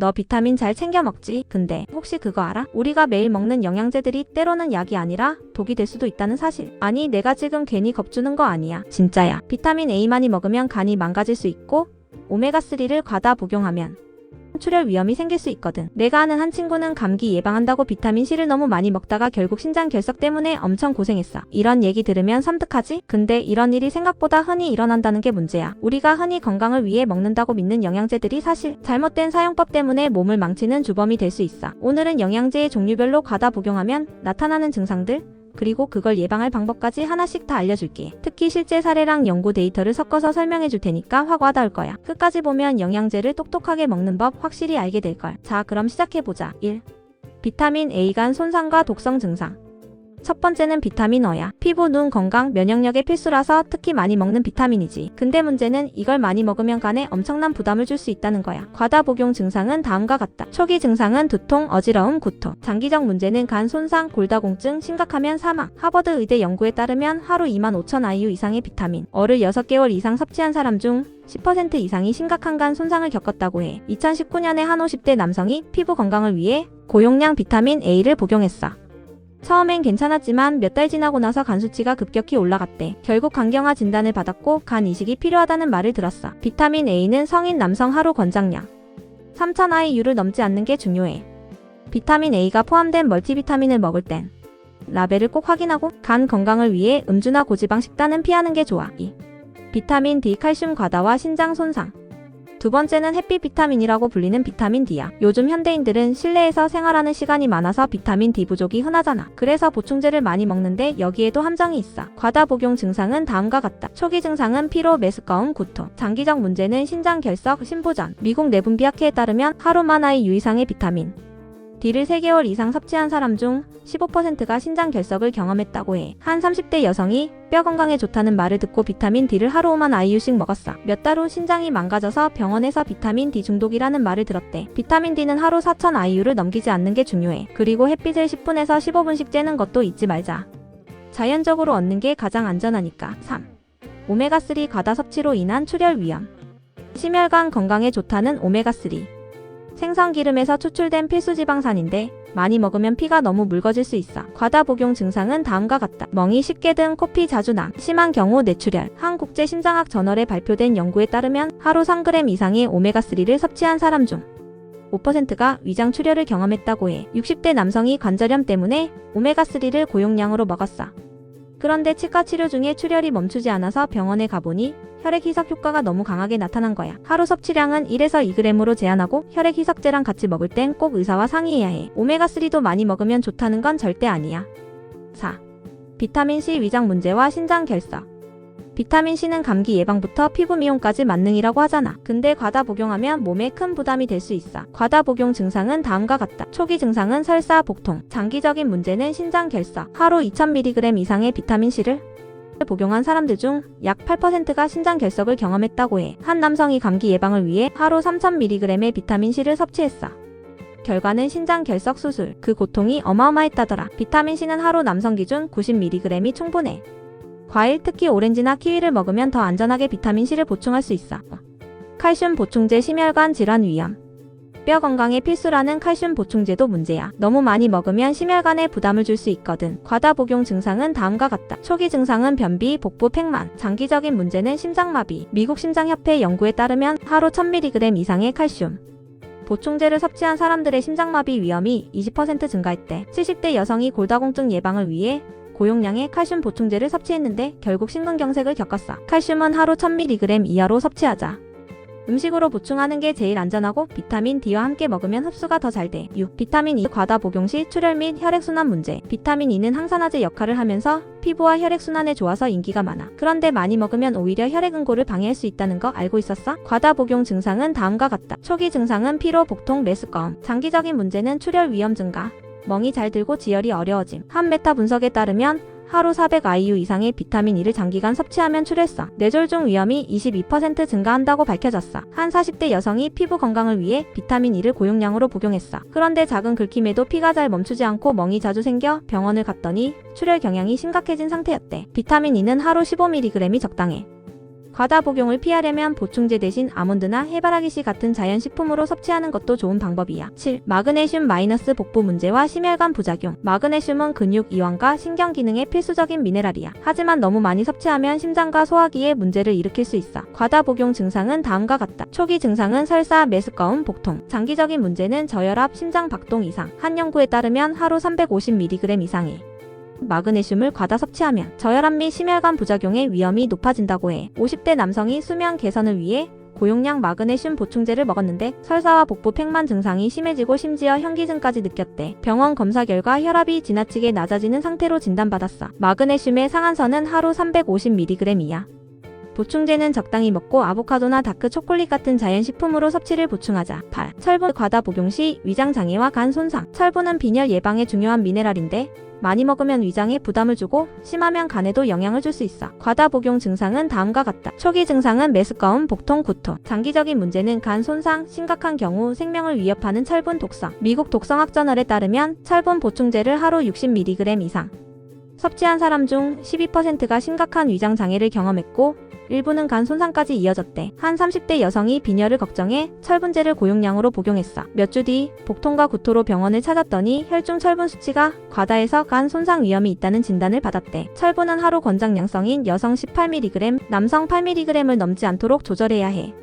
너 비타민 잘 챙겨 먹지? 근데 혹시 그거 알아? 우리가 매일 먹는 영양제들이 때로는 약이 아니라 독이 될 수도 있다는 사실. 아니, 내가 지금 괜히 겁주는 거 아니야. 진짜야. 비타민 A 많이 먹으면 간이 망가질 수 있고 오메가3를 과다 복용하면 출혈 위험이 생길 수 있거든. 내가 아는 한 친구는 감기 예방한다고 비타민C를 너무 많이 먹다가 결국 신장 결석 때문에 엄청 고생했어. 이런 얘기 들으면 섬뜩하지? 근데 이런 일이 생각보다 흔히 일어난다는 게 문제야. 우리가 흔히 건강을 위해 먹는다고 믿는 영양제들이 사실 잘못된 사용법 때문에 몸을 망치는 주범이 될 수 있어. 오늘은 영양제의 종류별로 과다 복용하면 나타나는 증상들, 그리고 그걸 예방할 방법까지 하나씩 다 알려줄게. 특히 실제 사례랑 연구 데이터를 섞어서 설명해줄 테니까 확 와닿을 거야. 끝까지 보면 영양제를 똑똑하게 먹는 법 확실히 알게 될걸. 자, 그럼 시작해보자. 1. 비타민 A 간 손상과 독성 증상. 첫 번째는 비타민 O야. 피부, 눈 건강, 면역력에 필수라서 특히 많이 먹는 비타민이지. 근데 문제는 이걸 많이 먹으면 간에 엄청난 부담을 줄 수 있다는 거야. 과다 복용 증상은 다음과 같다. 초기 증상은 두통, 어지러움, 구토. 장기적 문제는 간 손상, 골다공증, 심각하면 사망. 하버드 의대 연구에 따르면 하루 25,000 IU 이상의 비타민 O를 6개월 이상 섭취한 사람 중 10% 이상이 심각한 간 손상을 겪었다고 해. 2019년에 한 50대 남성이 피부 건강을 위해 고용량 비타민 A를 복용했어. 처음엔 괜찮았지만 몇 달 지나고 나서 간 수치가 급격히 올라갔대. 결국 간경화 진단을 받았고 간 이식이 필요하다는 말을 들었어. 비타민 A는 성인 남성 하루 권장량 3,000 IU를 넘지 않는 게 중요해. 비타민 A가 포함된 멀티비타민을 먹을 땐 라벨을 꼭 확인하고 간 건강을 위해 음주나 고지방 식단은 피하는 게 좋아. 2. 비타민 D 칼슘 과다와 신장 손상. 두 번째는 햇빛 비타민이라고 불리는 비타민 D야. 요즘 현대인들은 실내에서 생활하는 시간이 많아서 비타민 D 부족이 흔하잖아. 그래서 보충제를 많이 먹는데 여기에도 함정이 있어. 과다 복용 증상은 다음과 같다. 초기 증상은 피로, 메스꺼움, 구토. 장기적 문제는 신장 결석, 심부전. 미국 내분비학회에 따르면 하루 만 IU 이상의 비타민 D를 3개월 이상 섭취한 사람 중 15%가 신장 결석을 경험했다고 해. 한 30대 여성이 뼈 건강에 좋다는 말을 듣고 비타민 D를 하루 5만 IU씩 먹었어. 몇 달 후 신장이 망가져서 병원에서 비타민 D 중독이라는 말을 들었대. 비타민 D는 하루 4,000 IU를 넘기지 않는 게 중요해. 그리고 햇빛을 10분에서 15분씩 쬐는 것도 잊지 말자. 자연적으로 얻는 게 가장 안전하니까. 3. 오메가3 과다 섭취로 인한 출혈 위험. 심혈관 건강에 좋다는 오메가3. 생선기름에서 추출된 필수지방산인데 많이 먹으면 피가 너무 묽어질 수 있어. 과다 복용 증상은 다음과 같다. 멍이 쉽게 든, 코피 자주 남, 심한 경우 뇌출혈. 한국제심장학 저널에 발표된 연구에 따르면 하루 3g 이상의 오메가3를 섭취한 사람 중 5%가 위장 출혈을 경험했다고 해. 60대 남성이 관절염 때문에 오메가3를 고용량으로 먹었어. 그런데 치과 치료 중에 출혈이 멈추지 않아서 병원에 가보니 혈액 희석 효과가 너무 강하게 나타난 거야. 하루 섭취량은 1에서 2g으로 제한하고 혈액 희석제랑 같이 먹을 땐 꼭 의사와 상의해야 해. 오메가3도 많이 먹으면 좋다는 건 절대 아니야. 4. 비타민C 위장 문제와 신장 결석. 비타민C는 감기 예방부터 피부 미용까지 만능이라고 하잖아. 근데 과다 복용하면 몸에 큰 부담이 될 수 있어. 과다 복용 증상은 다음과 같다. 초기 증상은 설사, 복통. 장기적인 문제는 신장 결석. 하루 2000mg 이상의 비타민C를 복용한 사람들 중 약 8%가 신장 결석을 경험했다고 해. 한 남성이 감기 예방을 위해 하루 3000mg의 비타민C를 섭취했어. 결과는 신장 결석 수술. 그 고통이 어마어마했다더라. 비타민C는 하루 남성 기준 90mg이 충분해. 과일, 특히 오렌지나 키위를 먹으면 더 안전하게 비타민C를 보충할 수 있어. 칼슘 보충제 심혈관 질환 위험. 뼈 건강에 필수라는 칼슘 보충제도 문제야. 너무 많이 먹으면 심혈관에 부담을 줄 수 있거든. 과다 복용 증상은 다음과 같다. 초기 증상은 변비, 복부 팽만. 장기적인 문제는 심장마비. 미국 심장협회 연구에 따르면 하루 1000mg 이상의 칼슘 보충제를 섭취한 사람들의 심장마비 위험이 20% 증가했대. 70대 여성이 골다공증 예방을 위해 고용량의 칼슘 보충제를 섭취했는데 결국 심근경색을 겪었어. 칼슘은 하루 1000mg 이하로 섭취하자. 음식으로 보충하는 게 제일 안전하고 비타민 D와 함께 먹으면 흡수가 더 잘 돼. 6. 비타민 E 과다 복용 시 출혈 및 혈액순환 문제. 비타민 E는 항산화제 역할을 하면서 피부와 혈액순환에 좋아서 인기가 많아. 그런데 많이 먹으면 오히려 혈액응고를 방해할 수 있다는 거 알고 있었어? 과다 복용 증상은 다음과 같다. 초기 증상은 피로, 복통, 메스꺼움. 장기적인 문제는 출혈 위험 증가. 멍이 잘 들고 지혈이 어려워짐. 한 메타 분석에 따르면 하루 400 IU 이상의 비타민 E를 장기간 섭취하면 출혈성, 뇌졸중 위험이 22% 증가한다고 밝혀졌어. 한 40대 여성이 피부 건강을 위해 비타민 E를 고용량으로 복용했어. 그런데 작은 긁힘에도 피가 잘 멈추지 않고 멍이 자주 생겨 병원을 갔더니 출혈 경향이 심각해진 상태였대. 비타민 E는 하루 15mg이 적당해. 과다 복용을 피하려면 보충제 대신 아몬드나 해바라기씨 같은 자연식품으로 섭취하는 것도 좋은 방법이야. 7. 마그네슘 마이너스 복부 문제와 심혈관 부작용. 마그네슘은 근육 이완과 신경 기능에 필수적인 미네랄이야. 하지만 너무 많이 섭취하면 심장과 소화기에 문제를 일으킬 수 있어. 과다 복용 증상은 다음과 같다. 초기 증상은 설사, 메스꺼움, 복통. 장기적인 문제는 저혈압, 심장 박동 이상. 한 연구에 따르면 하루 350mg 이상의 마그네슘을 과다 섭취하면 저혈압 및 심혈관 부작용의 위험이 높아진다고 해. 50대 남성이 수면 개선을 위해 고용량 마그네슘 보충제를 먹었는데 설사와 복부 팽만 증상이 심해지고 심지어 현기증까지 느꼈대. 병원 검사 결과 혈압이 지나치게 낮아지는 상태로 진단받았어. 마그네슘의 상한선은 하루 350mg이야. 보충제는 적당히 먹고 아보카도나 다크 초콜릿 같은 자연식품으로 섭취를 보충하자. 8. 철분 과다 복용 시 위장장애와 간 손상. 철분은 빈혈 예방에 중요한 미네랄인데 많이 먹으면 위장에 부담을 주고 심하면 간에도 영향을 줄 수 있어. 과다 복용 증상은 다음과 같다. 초기 증상은 메스꺼움, 복통, 구토. 장기적인 문제는 간 손상, 심각한 경우 생명을 위협하는 철분 독성. 미국 독성학 저널에 따르면 철분 보충제를 하루 60mg 이상 섭취한 사람 중 12%가 심각한 위장 장애를 경험했고 일부는 간 손상까지 이어졌대. 한 30대 여성이 빈혈을 걱정해 철분제를 고용량으로 복용했어. 몇 주 뒤 복통과 구토로 병원을 찾았더니 혈중 철분 수치가 과다해서 간 손상 위험이 있다는 진단을 받았대. 철분은 하루 권장량성인 여성 18mg, 남성 8mg을 넘지 않도록 조절해야 해.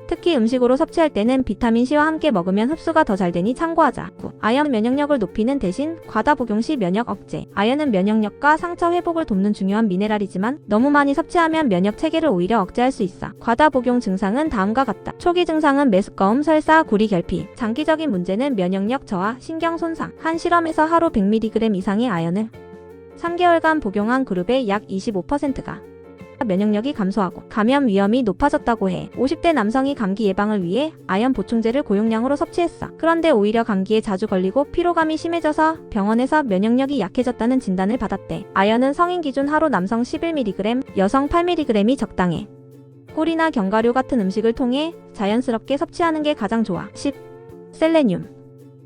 특히 음식으로 섭취할 때는 비타민C와 함께 먹으면 흡수가 더 잘 되니 참고하자. 9. 아연 면역력을 높이는 대신 과다 복용 시 면역 억제. 아연은 면역력과 상처 회복을 돕는 중요한 미네랄이지만 너무 많이 섭취하면 면역 체계를 오히려 억제할 수 있어. 과다 복용 증상은 다음과 같다. 초기 증상은 메스꺼움, 설사, 구리 결핍. 장기적인 문제는 면역력 저하, 신경 손상. 한 실험에서 하루 100mg 이상의 아연을 3개월간 복용한 그룹의 약 25%가 면역력이 감소하고 감염 위험이 높아졌다고 해. 50대 남성이 감기 예방을 위해 아연 보충제를 고용량으로 섭취했어. 그런데 오히려 감기에 자주 걸리고 피로감이 심해져서 병원에서 면역력이 약해졌다는 진단을 받았대. 아연은 성인 기준 하루 남성 11mg, 여성 8mg이 적당해. 꿀이나 견과류 같은 음식을 통해 자연스럽게 섭취하는 게 가장 좋아. 10. 셀레늄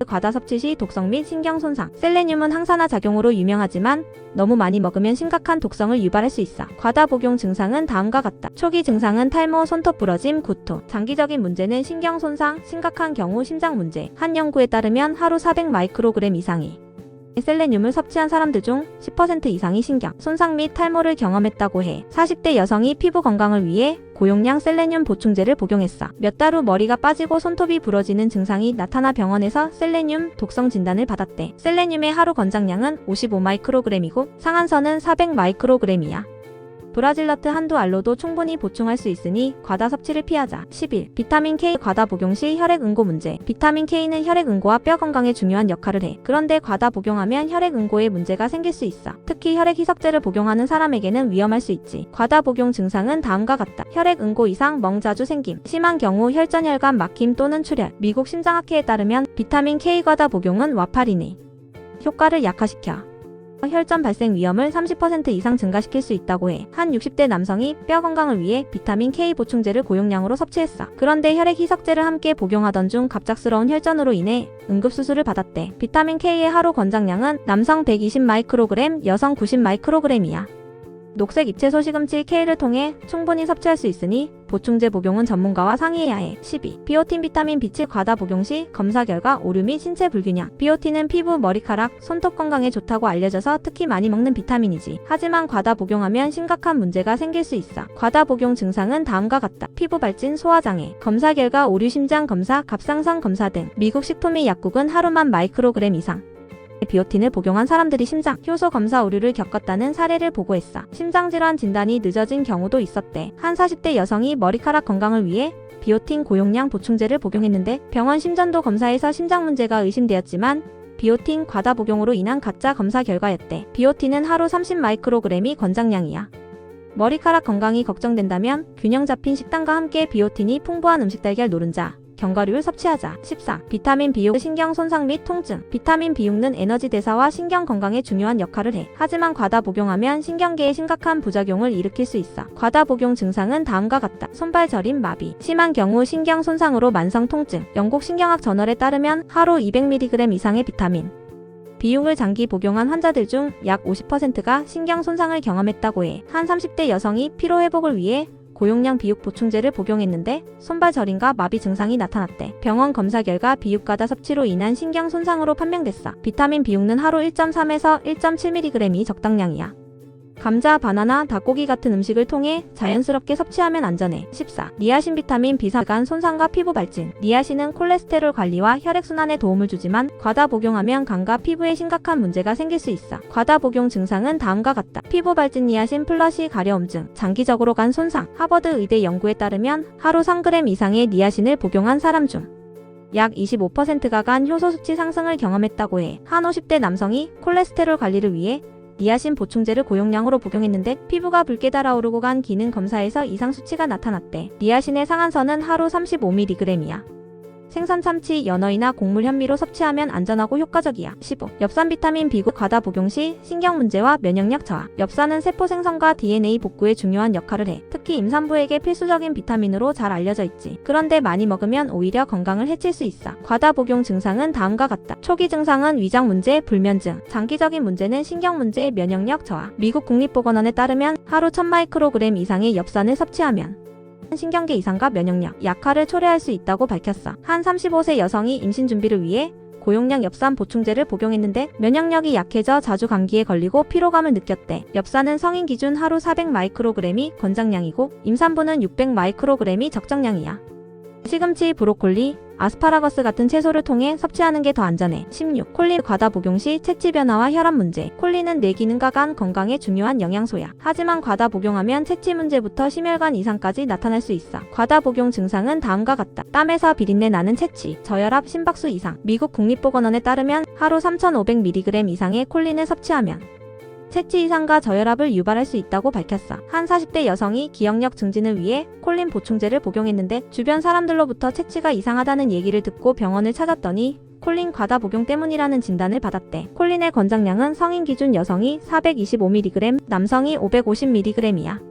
과다 섭취 시 독성 및 신경 손상. 셀레늄은 항산화 작용으로 유명하지만 너무 많이 먹으면 심각한 독성을 유발할 수 있어. 과다 복용 증상은 다음과 같다. 초기 증상은 탈모, 손톱 부러짐, 구토. 장기적인 문제는 신경 손상, 심각한 경우 심장 문제. 한 연구에 따르면 하루 400마이크로그램 이상의 셀레늄을 섭취한 사람들 중 10% 이상이 신경 손상 및 탈모를 경험했다고 해. 40대 여성이 피부 건강을 위해 고용량 셀레늄 보충제를 복용했어. 몇 달 후 머리가 빠지고 손톱이 부러지는 증상이 나타나 병원에서 셀레늄 독성 진단을 받았대. 셀레늄의 하루 권장량은 55마이크로그램이고 상한선은 400마이크로그램이야. 브라질너트 한두 알로도 충분히 보충할 수 있으니 과다 섭취를 피하자. 11. 비타민 K 과다 복용 시 혈액 응고 문제. 비타민 K는 혈액 응고와 뼈 건강에 중요한 역할을 해. 그런데 과다 복용하면 혈액 응고에 문제가 생길 수 있어. 특히 혈액 희석제를 복용하는 사람에게는 위험할 수 있지. 과다 복용 증상은 다음과 같다. 혈액 응고 이상, 멍 자주 생김. 심한 경우 혈전혈관 막힘 또는 출혈. 미국 심장학회에 따르면 비타민 K 과다 복용은 와파린의 효과를 약화시켜 혈전 발생 위험을 30% 이상 증가시킬 수 있다고 해. 한 60대 남성이 뼈 건강을 위해 비타민 K 보충제를 고용량으로 섭취했어. 그런데 혈액 희석제를 함께 복용하던 중 갑작스러운 혈전으로 인해 응급수술을 받았대. 비타민 K의 하루 권장량은 남성 120마이크로그램, 여성 90마이크로그램이야. 녹색 잎채소 시금치 K를 통해 충분히 섭취할 수 있으니 보충제 복용은 전문가와 상의해야 해. 12. 비오틴 비타민 B7 과다 복용 시 검사 결과 오류 및 신체 불균형. 비오틴은 피부, 머리카락, 손톱 건강에 좋다고 알려져서 특히 많이 먹는 비타민이지. 하지만 과다 복용하면 심각한 문제가 생길 수 있어. 과다 복용 증상은 다음과 같다. 피부 발진, 소화장애. 검사 결과 오류 심장 검사, 갑상선 검사 등. 미국 식품의 약국은 하루만 마이크로그램 이상 비오틴을 복용한 사람들이 심장, 효소 검사 오류를 겪었다는 사례를 보고했어. 심장질환 진단이 늦어진 경우도 있었대. 한 40대 여성이 머리카락 건강을 위해 비오틴 고용량 보충제를 복용했는데 병원 심전도 검사에서 심장 문제가 의심되었지만 비오틴 과다 복용으로 인한 가짜 검사 결과였대. 비오틴은 하루 30마이크로그램이 권장량이야. 머리카락 건강이 걱정된다면 균형 잡힌 식단과 함께 비오틴이 풍부한 음식 달걀 노른자, 견과류를 섭취하자. 14. 비타민 B6 신경 손상 및 통증. 비타민 B6는 에너지 대사와 신경 건강에 중요한 역할을 해. 하지만 과다 복용하면 신경계에 심각한 부작용을 일으킬 수 있어. 과다 복용 증상은 다음과 같다. 손발 저림, 마비. 심한 경우 신경 손상으로 만성 통증. 영국 신경학 저널에 따르면 하루 200mg 이상의 비타민 B6을 장기 복용한 환자들 중 약 50%가 신경 손상을 경험했다고 해. 한 30대 여성이 피로 회복을 위해 고용량 비육 보충제를 복용했는데 손발 저림과 마비 증상이 나타났대. 병원 검사 결과 비육 과다 섭취로 인한 신경 손상으로 판명됐어. 비타민 비육는 하루 1.3에서 1.7mg이 적당량이야. 감자, 바나나, 닭고기 같은 음식을 통해 자연스럽게 섭취하면 안전해. 14. 니아신 비타민 비사간 손상과 피부 발진. 니아신은 콜레스테롤 관리와 혈액순환에 도움을 주지만 과다 복용하면 간과 피부에 심각한 문제가 생길 수 있어. 과다 복용 증상은 다음과 같다. 피부 발진, 니아신 플러시 가려움증, 장기적으로 간 손상. 하버드 의대 연구에 따르면 하루 3g 이상의 니아신을 복용한 사람 중 약 25%가 간 효소 수치 상승을 경험했다고 해. 한 50대 남성이 콜레스테롤 관리를 위해 니아신 보충제를 고용량으로 복용했는데 피부가 붉게 달아오르고 간 기능 검사에서 이상 수치가 나타났대. 니아신의 상한선은 하루 35mg이야. 생선 참치, 연어이나 곡물 현미로 섭취하면 안전하고 효과적이야. 15. 엽산 비타민 B9 과다 복용 시 신경 문제와 면역력 저하. 엽산은 세포 생성과 DNA 복구에 중요한 역할을 해. 특히 임산부에게 필수적인 비타민으로 잘 알려져 있지. 그런데 많이 먹으면 오히려 건강을 해칠 수 있어. 과다 복용 증상은 다음과 같다. 초기 증상은 위장 문제, 불면증. 장기적인 문제는 신경 문제, 면역력 저하. 미국 국립보건원에 따르면 하루 1000마이크로그램 이상의 엽산을 섭취하면 신경계 이상과 면역력 약화를 초래할 수 있다고 밝혔어. 한 35세 여성이 임신 준비를 위해 고용량 엽산 보충제를 복용했는데 면역력이 약해져 자주 감기에 걸리고 피로감을 느꼈대. 엽산은 성인 기준 하루 400마이크로그램이 권장량이고 임산부는 600마이크로그램이 적정량이야. 시금치, 브로콜리, 아스파라거스 같은 채소를 통해 섭취하는 게 더 안전해. 16. 콜린 과다 복용 시 채취 변화와 혈압 문제. 콜린은 뇌 기능과 간 건강에 중요한 영양소야. 하지만 과다 복용하면 채취 문제부터 심혈관 이상까지 나타날 수 있어. 과다 복용 증상은 다음과 같다. 땀에서 비린내 나는 채취, 저혈압, 심박수 이상. 미국 국립보건원에 따르면 하루 3,500mg 이상의 콜린을 섭취하면 채취 이상과 저혈압을 유발할 수 있다고 밝혔어. 한 40대 여성이 기억력 증진을 위해 콜린 보충제를 복용했는데 주변 사람들로부터 채취가 이상하다는 얘기를 듣고 병원을 찾았더니 콜린 과다 복용 때문이라는 진단을 받았대. 콜린의 권장량은 성인 기준 여성이 425mg, 남성이 550mg이야.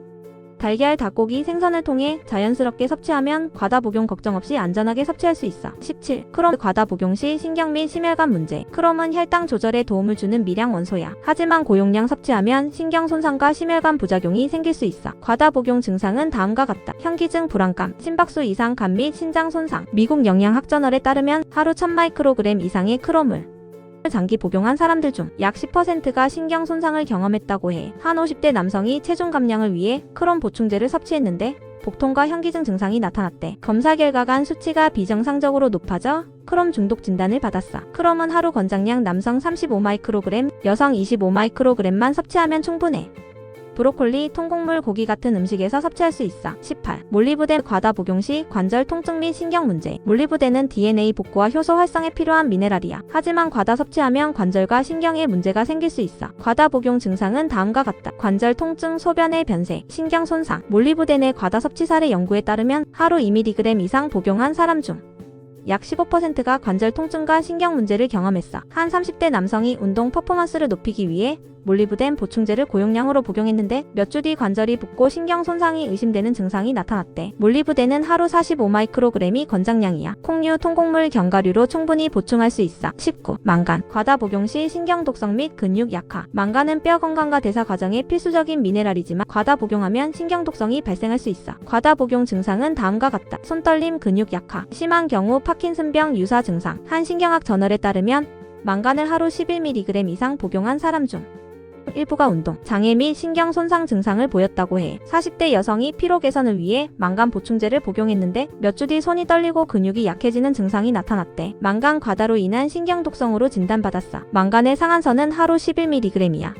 달걀, 닭고기, 생선을 통해 자연스럽게 섭취하면 과다 복용 걱정 없이 안전하게 섭취할 수 있어. 17. 크롬 과다 복용 시 신경 및 심혈관 문제. 크롬은 혈당 조절에 도움을 주는 미량 원소야. 하지만 고용량 섭취하면 신경 손상과 심혈관 부작용이 생길 수 있어. 과다 복용 증상은 다음과 같다. 현기증, 불안감, 심박수 이상, 간 및 신장 손상. 미국 영양학저널에 따르면 하루 1000마이크로그램 이상의 크롬을 장기 복용한 사람들 중 약 10%가 신경 손상을 경험했다고 해. 한 50대 남성이 체중 감량을 위해 크롬 보충제를 섭취했는데 복통과 현기증 증상이 나타났대. 검사 결과 간 수치가 비정상적으로 높아져 크롬 중독 진단을 받았어. 크롬은 하루 권장량 남성 35마이크로그램, 여성 25마이크로그램만 섭취하면 충분해. 브로콜리, 통곡물, 고기 같은 음식에서 섭취할 수 있어. 18. 몰리브덴 과다 복용 시 관절 통증 및 신경 문제. 몰리브덴은 DNA 복구와 효소 활성에 필요한 미네랄이야. 하지만 과다 섭취하면 관절과 신경에 문제가 생길 수 있어. 과다 복용 증상은 다음과 같다. 관절 통증, 소변의 변색, 신경 손상. 몰리브덴의 과다 섭취 사례 연구에 따르면 하루 2mg 이상 복용한 사람 중 약 15%가 관절 통증과 신경 문제를 경험했어. 한 30대 남성이 운동 퍼포먼스를 높이기 위해 몰리브덴 보충제를 고용량으로 복용했는데 몇 주 뒤 관절이 붓고 신경 손상이 의심되는 증상이 나타났대. 몰리브덴은 하루 45마이크로그램이 권장량이야. 콩류, 통곡물, 견과류로 충분히 보충할 수 있어. 19. 망간 과다 복용 시 신경 독성 및 근육 약화. 망간은 뼈 건강과 대사 과정에 필수적인 미네랄이지만 과다 복용하면 신경 독성이 발생할 수 있어. 과다 복용 증상은 다음과 같다. 손떨림, 근육 약화. 심한 경우 파킨슨병 유사 증상. 한 신경학 저널에 따르면 망간을 하루 11mg 이상 복용한 사람 중 일부가 운동, 장애 및 신경 손상 증상을 보였다고 해. 40대 여성이 피로 개선을 위해 망간 보충제를 복용했는데 몇 주 뒤 손이 떨리고 근육이 약해지는 증상이 나타났대. 망간 과다로 인한 신경 독성으로 진단받았어. 망간의 상한선은 하루 11mg이야.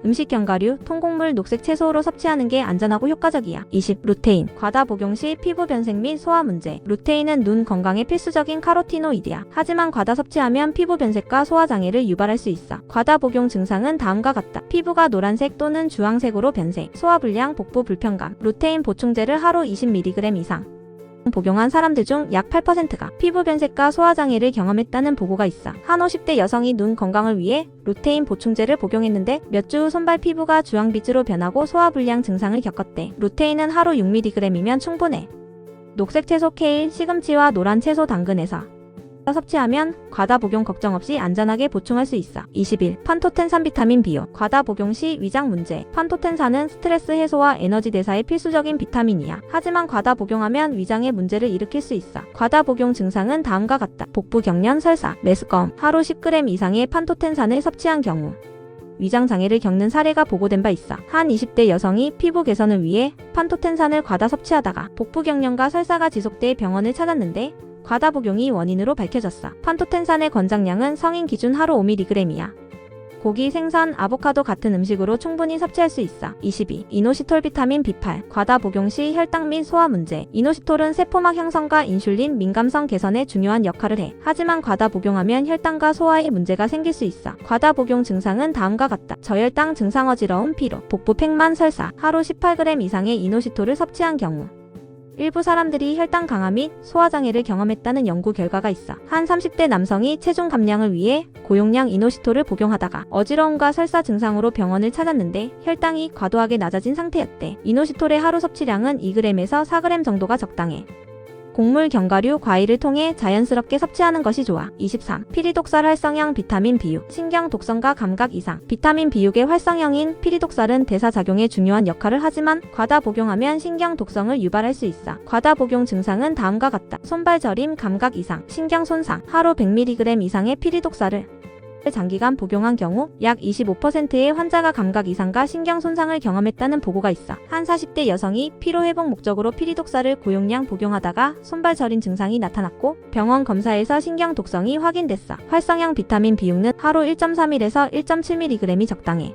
음식 견과류, 통곡물, 녹색 채소로 섭취하는 게 안전하고 효과적이야. 20. 루테인 과다 복용 시 피부 변색 및 소화 문제. 루테인은 눈 건강에 필수적인 카로티노이드야. 하지만 과다 섭취하면 피부 변색과 소화 장애를 유발할 수 있어. 과다 복용 증상은 다음과 같다. 피부가 노란색 또는 주황색으로 변색, 소화 불량, 복부 불편감. 루테인 보충제를 하루 20mg 이상 복용한 사람들 중 약 8%가 피부 변색과 소화 장애를 경험했다는 보고가 있어. 한 50대 여성이 눈 건강을 위해 루테인 보충제를 복용했는데 몇 주 후 손발 피부가 주황빛으로 변하고 소화 불량 증상을 겪었대. 루테인은 하루 6mg이면 충분해. 녹색 채소 케일, 시금치와 노란 채소 당근에서 섭취하면 과다 복용 걱정 없이 안전하게 보충할 수 있어. 21. 판토텐산 비타민 비요. 과다 복용 시 위장 문제. 판토텐산은 스트레스 해소와 에너지 대사에 필수적인 비타민이야. 하지만 과다 복용하면 위장에 문제를 일으킬 수 있어. 과다 복용 증상은 다음과 같다. 복부 경련, 설사, 메스꺼움. 하루 10g 이상의 판토텐산을 섭취한 경우 위장 장애를 겪는 사례가 보고된 바 있어. 한 20대 여성이 피부 개선을 위해 판토텐산을 과다 섭취하다가 복부 경련과 설사가 지속돼 병원을 찾았는데 과다 복용이 원인으로 밝혀졌어. 판토텐산의 권장량은 성인 기준 하루 5mg이야. 고기, 생선, 아보카도 같은 음식으로 충분히 섭취할 수 있어. 22. 이노시톨 비타민 B8. 과다 복용 시 혈당 및 소화 문제. 이노시톨은 세포막 형성과 인슐린 민감성 개선에 중요한 역할을 해. 하지만 과다 복용하면 혈당과 소화에 문제가 생길 수 있어. 과다 복용 증상은 다음과 같다. 저혈당 증상, 어지러움, 피로, 복부 팽만, 설사. 하루 18g 이상의 이노시톨을 섭취한 경우 일부 사람들이 혈당 강화 및 소화장애를 경험했다는 연구 결과가 있어. 한 30대 남성이 체중 감량을 위해 고용량 이노시톨을 복용하다가 어지러움과 설사 증상으로 병원을 찾았는데 혈당이 과도하게 낮아진 상태였대. 이노시톨의 하루 섭취량은 2g에서 4g 정도가 적당해. 곡물, 견과류, 과일을 통해 자연스럽게 섭취하는 것이 좋아. 23. 피리독살 활성형 비타민 B6. 신경 독성과 감각 이상. 비타민 B6의 활성형인 피리독살은 대사작용에 중요한 역할을 하지만 과다 복용하면 신경 독성을 유발할 수 있어. 과다 복용 증상은 다음과 같다. 손발 저림, 감각 이상, 신경 손상. 하루 100mg 이상의 피리독살을 장기간 복용한 경우 약 25%의 환자가 감각 이상과 신경 손상을 경험했다는 보고가 있어. 한 40대 여성이 피로 회복 목적으로 피리독살을 고용량 복용하다가 손발 저림 증상이 나타났고 병원 검사에서 신경 독성이 확인됐어. 활성형 비타민 B6는 하루 1.31에서 1.7mg이 적당해.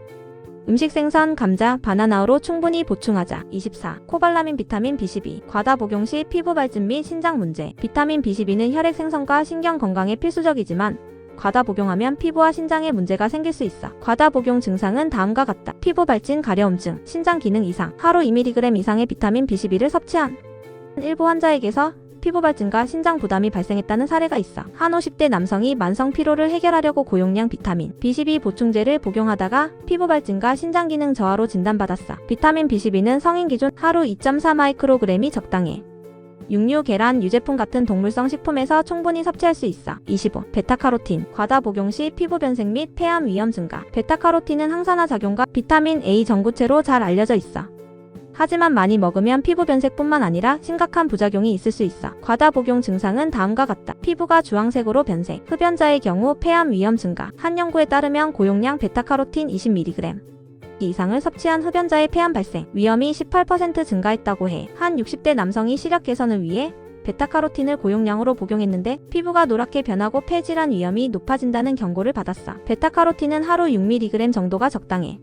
음식, 생선, 감자, 바나나로 충분히 보충하자. 24. 코발라민 비타민 B12. 과다 복용 시 피부 발진 및 신장 문제. 비타민 B12는 혈액 생성과 신경 건강에 필수적이지만 과다 복용하면 피부와 신장에 문제가 생길 수 있어. 과다 복용 증상은 다음과 같다. 피부 발진, 가려움증, 신장 기능 이상. 하루 2mg 이상의 비타민 B12를 섭취한 일부 환자에게서 피부 발진과 신장 부담이 발생했다는 사례가 있어. 한 50대 남성이 만성 피로를 해결하려고 고용량 비타민 B12 보충제를 복용하다가 피부 발진과 신장 기능 저하로 진단받았어. 비타민 B12는 성인 기준 하루 2.4 마이크로그램이 적당해. 육류, 계란, 유제품 같은 동물성 식품에서 충분히 섭취할 수 있어. 25. 베타카로틴. 과다 복용 시 피부 변색 및 폐암 위험 증가. 베타카로틴은 항산화 작용과 비타민 A 전구체로 잘 알려져 있어. 하지만 많이 먹으면 피부 변색뿐만 아니라 심각한 부작용이 있을 수 있어. 과다 복용 증상은 다음과 같다. 피부가 주황색으로 변색. 흡연자의 경우 폐암 위험 증가. 한 연구에 따르면 고용량 베타카로틴 20mg 이상을 섭취한 흡연자의 폐암 발생 위험이 18% 증가했다고 해. 한 60대 남성이 시력 개선을 위해 베타카로틴을 고용량으로 복용했는데 피부가 노랗게 변하고 폐질환 위험이 높아진다는 경고를 받았어. 베타카로틴은 하루 6mg 정도가 적당해.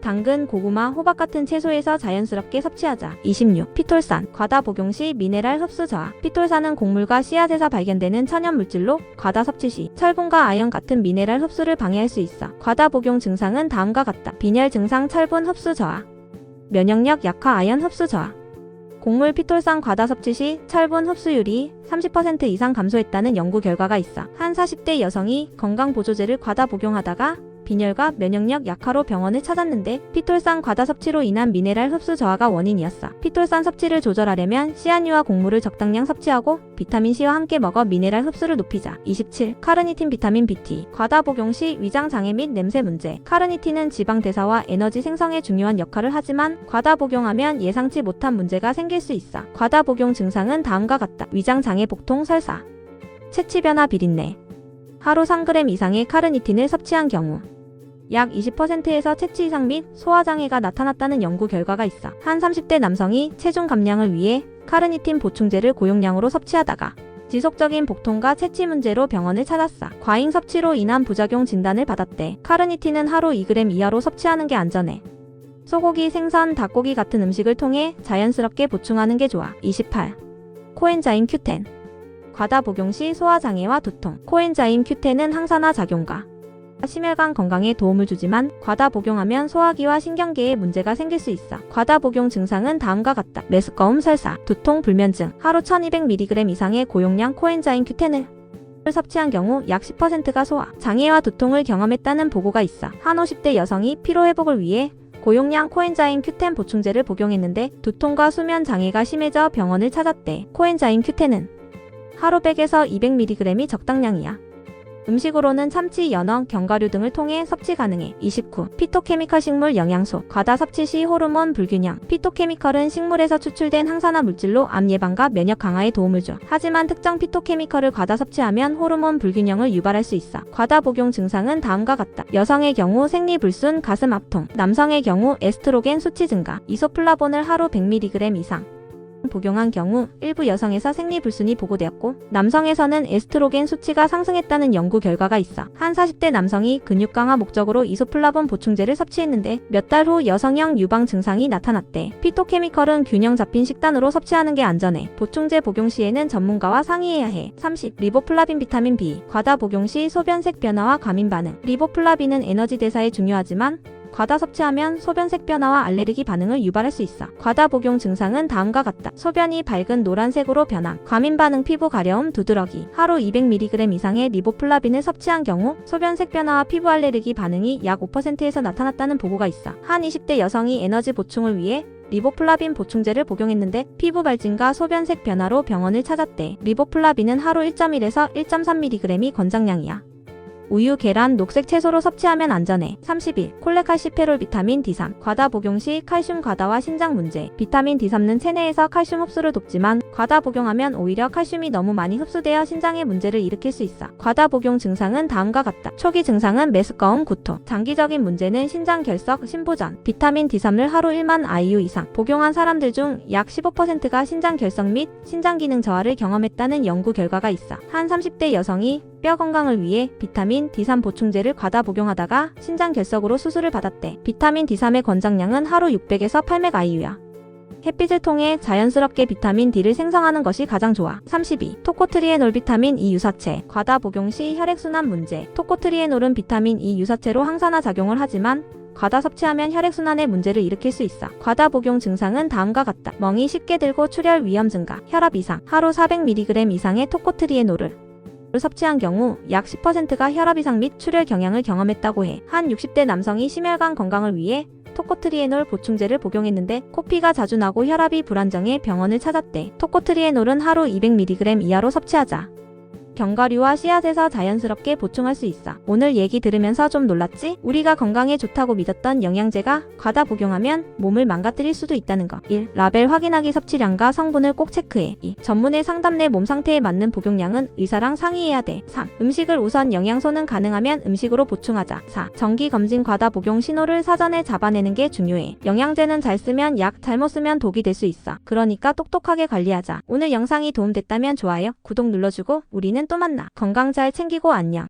당근, 고구마, 호박 같은 채소에서 자연스럽게 섭취하자. 26. 피톨산. 과다 복용 시 미네랄 흡수 저하. 피톨산은 곡물과 씨앗에서 발견되는 천연 물질로 과다 섭취 시 철분과 아연 같은 미네랄 흡수를 방해할 수 있어. 과다 복용 증상은 다음과 같다. 빈혈 증상, 철분 흡수 저하, 면역력 약화, 아연 흡수 저하. 곡물 피톨산 과다 섭취 시 철분 흡수율이 30% 이상 감소했다는 연구 결과가 있어. 한 40대 여성이 건강보조제를 과다 복용하다가 빈혈과 면역력 약화로 병원을 찾았는데 피톨산 과다 섭취로 인한 미네랄 흡수 저하가 원인이었어. 피톨산 섭취를 조절하려면 씨앗류와 곡물을 적당량 섭취하고 비타민C와 함께 먹어 미네랄 흡수를 높이자. 27. 카르니틴 비타민 BT. 과다 복용 시 위장 장애 및 냄새 문제. 카르니틴은 지방 대사와 에너지 생성에 중요한 역할을 하지만 과다 복용하면 예상치 못한 문제가 생길 수 있어. 과다 복용 증상은 다음과 같다. 위장 장애, 복통, 설사, 체취 변화, 비린내. 하루 3g 이상의 카르니틴을 섭취한 경우 약 20%에서 체취 이상 및 소화장애가 나타났다는 연구 결과가 있어. 한 30대 남성이 체중 감량을 위해 카르니틴 보충제를 고용량으로 섭취하다가 지속적인 복통과 체취 문제로 병원을 찾았어. 과잉 섭취로 인한 부작용 진단을 받았대. 카르니틴은 하루 2g 이하로 섭취하는 게 안전해. 소고기, 생선, 닭고기 같은 음식을 통해 자연스럽게 보충하는 게 좋아. 28. 코엔자임 Q10. 과다 복용 시 소화장애와 두통. 코엔자임 Q10은 항산화 작용과 심혈관 건강에 도움을 주지만 과다 복용하면 소화기와 신경계에 문제가 생길 수 있어. 과다 복용 증상은 다음과 같다. 메스꺼움, 설사, 두통, 불면증. 하루 1200mg 이상의 고용량 코엔자임 Q10을 섭취한 경우 약 10%가 소화, 장애와 두통을 경험했다는 보고가 있어. 한 50대 여성이 피로 회복을 위해 고용량 코엔자임 Q10 보충제를 복용했는데 두통과 수면 장애가 심해져 병원을 찾았대. 코엔자임 Q10은 하루 100에서 200mg이 적당량이야. 음식으로는 참치, 연어, 견과류 등을 통해 섭취 가능해. 29. 피토케미컬 식물 영양소. 과다 섭취 시 호르몬 불균형. 피토케미컬은 식물에서 추출된 항산화 물질로 암 예방과 면역 강화에 도움을 줘. 하지만 특정 피토케미컬을 과다 섭취하면 호르몬 불균형을 유발할 수 있어. 과다 복용 증상은 다음과 같다. 여성의 경우 생리불순, 가슴 아픔. 남성의 경우 에스트로겐 수치 증가. 이소플라본을 하루 100mg 이상 복용한 경우 일부 여성에서 생리불순이 보고되었고 남성에서는 에스트로겐 수치가 상승했다는 연구 결과가 있어. 한 40대 남성이 근육 강화 목적으로 이소플라본 보충제를 섭취했는데 몇 달 후 여성형 유방 증상이 나타났대. 피토케미컬은 균형 잡힌 식단으로 섭취하는 게 안전해. 보충제 복용 시에는 전문가와 상의해야 해. 30. 리보플라빈 비타민 B. 과다 복용 시 소변색 변화와 과민 반응. 리보플라빈은 에너지 대사에 중요하지만 과다 섭취하면 소변색 변화와 알레르기 반응을 유발할 수 있어. 과다 복용 증상은 다음과 같다. 소변이 밝은 노란색으로 변함, 과민 반응, 피부 가려움, 두드러기. 하루 200mg 이상의 리보플라빈을 섭취한 경우 소변색 변화와 피부 알레르기 반응이 약 5%에서 나타났다는 보고가 있어. 한 20대 여성이 에너지 보충을 위해 리보플라빈 보충제를 복용했는데 피부 발진과 소변색 변화로 병원을 찾았대. 리보플라빈은 하루 1.1에서 1.3mg이 권장량이야. 우유, 계란, 녹색 채소로 섭취하면 안전해. 31. 콜레칼시페롤 비타민 D3. 과다 복용 시 칼슘 과다와 신장 문제. 비타민 D3는 체내에서 칼슘 흡수를 돕지만 과다 복용하면 오히려 칼슘이 너무 많이 흡수되어 신장에 문제를 일으킬 수 있어. 과다 복용 증상은 다음과 같다. 초기 증상은 메스꺼움, 구토. 장기적인 문제는 신장 결석, 심부전. 비타민 D3을 하루 1만 IU 이상 복용한 사람들 중 약 15%가 신장 결석 및 신장 기능 저하를 경험했다는 연구 결과가 있어. 한 30대 여성이 뼈 건강을 위해 비타민 D3 보충제를 과다 복용하다가 신장 결석으로 수술을 받았대. 비타민 D3의 권장량은 하루 600에서 800 IU야. 햇빛을 통해 자연스럽게 비타민 D를 생성하는 것이 가장 좋아. 32. 토코트리에놀 비타민 E 유사체. 과다 복용 시 혈액순환 문제. 토코트리에놀은 비타민 E 유사체로 항산화 작용을 하지만 과다 섭취하면 혈액순환에 문제를 일으킬 수 있어. 과다 복용 증상은 다음과 같다. 멍이 쉽게 들고 출혈 위험 증가, 혈압 이상. 하루 400mg 이상의 토코트리에놀을 섭취한 경우 약 10%가 혈압 이상 및 출혈 경향을 경험했다고 해. 한 60대 남성이 심혈관 건강을 위해 토코트리에놀 보충제를 복용했는데 코피가 자주 나고 혈압이 불안정해 병원을 찾았대. 토코트리에놀은 하루 200mg 이하로 섭취하자. 견과류와 씨앗에서 자연스럽게 보충할 수 있어. 오늘 얘기 들으면서 좀 놀랐지? 우리가 건강에 좋다고 믿었던 영양제가 과다 복용하면 몸을 망가뜨릴 수도 있다는 거. 1. 라벨 확인하기. 섭취량과 성분을 꼭 체크해. 2. 전문의 상담 내 몸 상태에 맞는 복용량은 의사랑 상의해야 돼. 3. 음식을 우선 영양소는 가능하면 음식으로 보충하자. 4. 정기 검진. 과다 복용 신호를 사전에 잡아내는 게 중요해. 영양제는 잘 쓰면 약, 잘못 쓰면 독이 될 수 있어. 그러니까 똑똑하게 관리하자. 오늘 영상이 도움됐다면 좋아요, 구독 눌러주고 우리는 또 만나. 건강 잘 챙기고 안녕.